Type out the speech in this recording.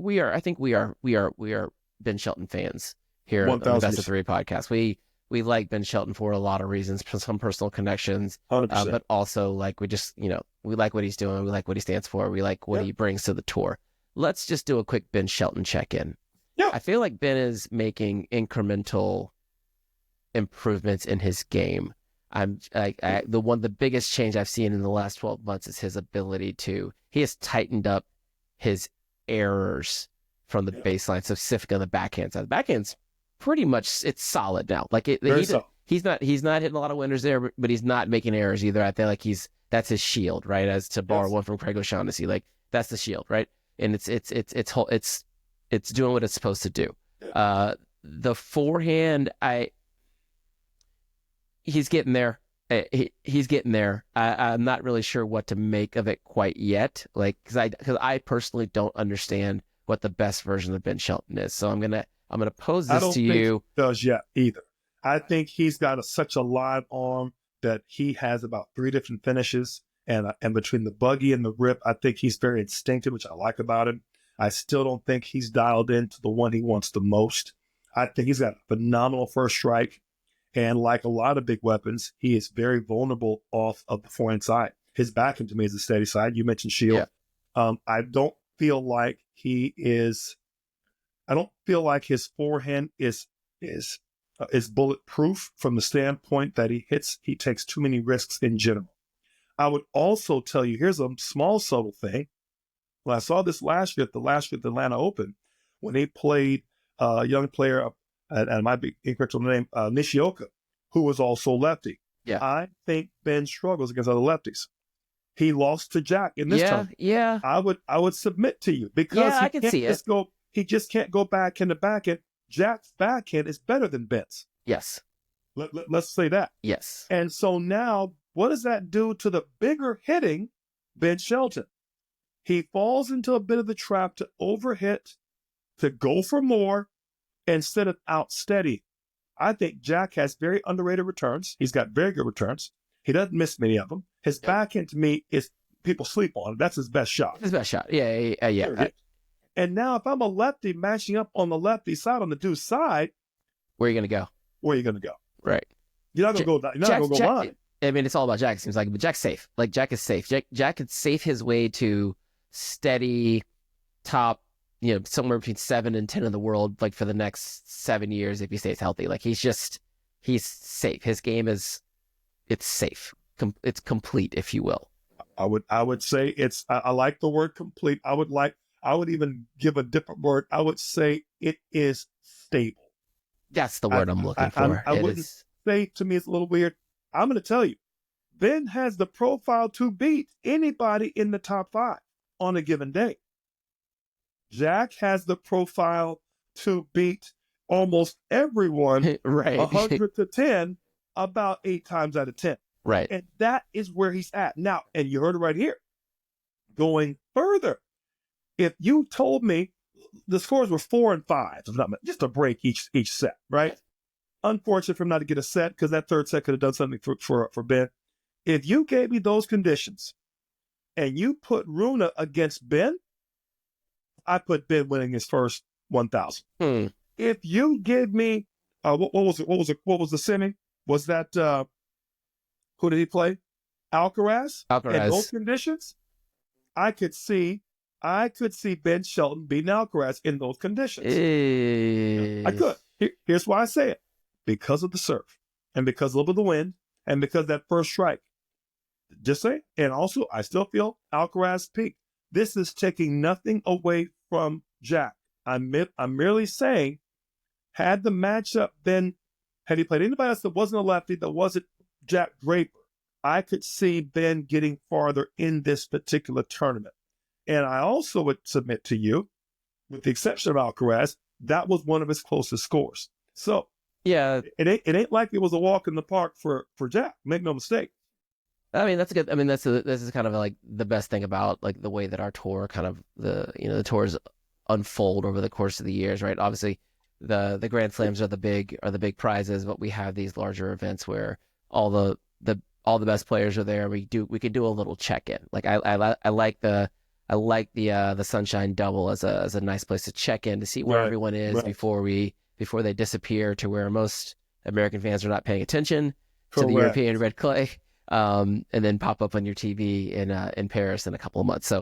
I think we are Ben Shelton fans here on the 1000%. Best of Three podcast. We like Ben Shelton for a lot of reasons, some personal connections, 100%. but also like we just, we like what he's doing. We like what he stands for. We like what he brings to the tour. Let's just do a quick Ben Shelton check-in. Yeah. I feel like Ben is making incremental improvements in his game. The biggest change I've seen in the last 12 months is his ability he has tightened up his errors from the baseline, so specifically on the backhand side. The backhand's pretty much, it's solid now. Like he's not hitting a lot of winners there, but he's not making errors either. I feel like that's his shield, right? As to borrow one from Craig O'Shaughnessy, like that's the shield, right? And it's doing what it's supposed to do. The forehand, he's getting there. He's getting there. I'm not really sure what to make of it quite yet. Like, because I personally don't understand what the best version of Ben Shelton is. So I'm gonna pose this to you. I don't think he does yet either. I think he's got such a live arm that he has about 3 different finishes, and between the buggy and the rip, I think he's very instinctive, which I like about him. I still don't think he's dialed into the one he wants the most. I think he's got a phenomenal first strike. And like a lot of big weapons, he is very vulnerable off of the forehand side. His backhand to me is a steady side. You mentioned shield. Yeah. I don't feel like I don't feel like his forehand is bulletproof from the standpoint that he takes too many risks in general. I would also tell you, here's a small subtle thing. When I saw this last year at the Atlanta Open, when he played a young player, and I might be incorrect on the name, Nishioka, who was also lefty. Yeah. I think Ben struggles against other lefties. He lost to Jack in this tournament. Yeah. I would submit to you because I can see it. He just can't go back in the backhand. Jack's backhand is better than Ben's. Yes. Let's say that. Yes. And so now, what does that do to the bigger hitting Ben Shelton? He falls into a bit of the trap to overhit, to go for more, instead of out steady. I think Jack has very underrated returns. He's got very good returns. He doesn't miss many of them. His backhand, to me, is people sleep on. That's his best shot. His best shot. Yeah. And now if I'm a lefty matching up on the lefty side, on the dude's side, where are you going to go? Where are you going to go? Right. You're not going to go line. I mean, it's all about Jack, it seems like, but Jack's safe. Like, Jack is safe. Jack could safe his way to steady top, somewhere between 7 and 10 in the world, like for the next 7 years if he stays healthy. Like he's safe. His game it's safe. It's complete, if you will. I would say I like the word complete. I would even give a different word. I would say it is stable. That's the word I'm looking for. I wouldn't say, to me, it's a little weird. I'm going to tell you, Ben has the profile to beat anybody in the top 5 on a given day. Jack has the profile to beat almost everyone, right? 100 to 10, about 8 times out of 10. Right. And that is where he's at now. And you heard it right here. Going further, if you told me the scores were 4 and 5, just a break each set, right? Unfortunate for him not to get a set, because that third set could have done something for Ben. If you gave me those conditions and you put Runa against Ben, I put Ben winning his first 1,000. If you give me what was the semi? Was that who did he play? Alcaraz. In those conditions, I could see Ben Shelton beating Alcaraz in those conditions. I could. Here's why I say it: because of the serve, and because a little bit of the wind, and because that first strike. Just say, and also I still feel Alcaraz peaked. This is taking nothing away from Jack. I'm merely saying, had the matchup been, had he played anybody else that wasn't a lefty, that wasn't Jack Draper, I could see Ben getting farther in this particular tournament. And I also would submit to you, with the exception of Alcaraz, that was one of his closest scores. So yeah, it ain't like it was a walk in the park for Jack. Make no mistake. I mean, that's a good. I mean, this is kind of like the best thing about like the way that our tour kind of the tours unfold over the course of the years, right? Obviously, the Grand Slams are the big prizes, but we have these larger events where all the best players are there. We can do a little check in. Like I like the I like the Sunshine Double as a nice place to check in to see where Right. everyone is Right. before they disappear to where most American fans are not paying attention to the Correct. European red clay, and then pop up on your TV in Paris in a couple of months. So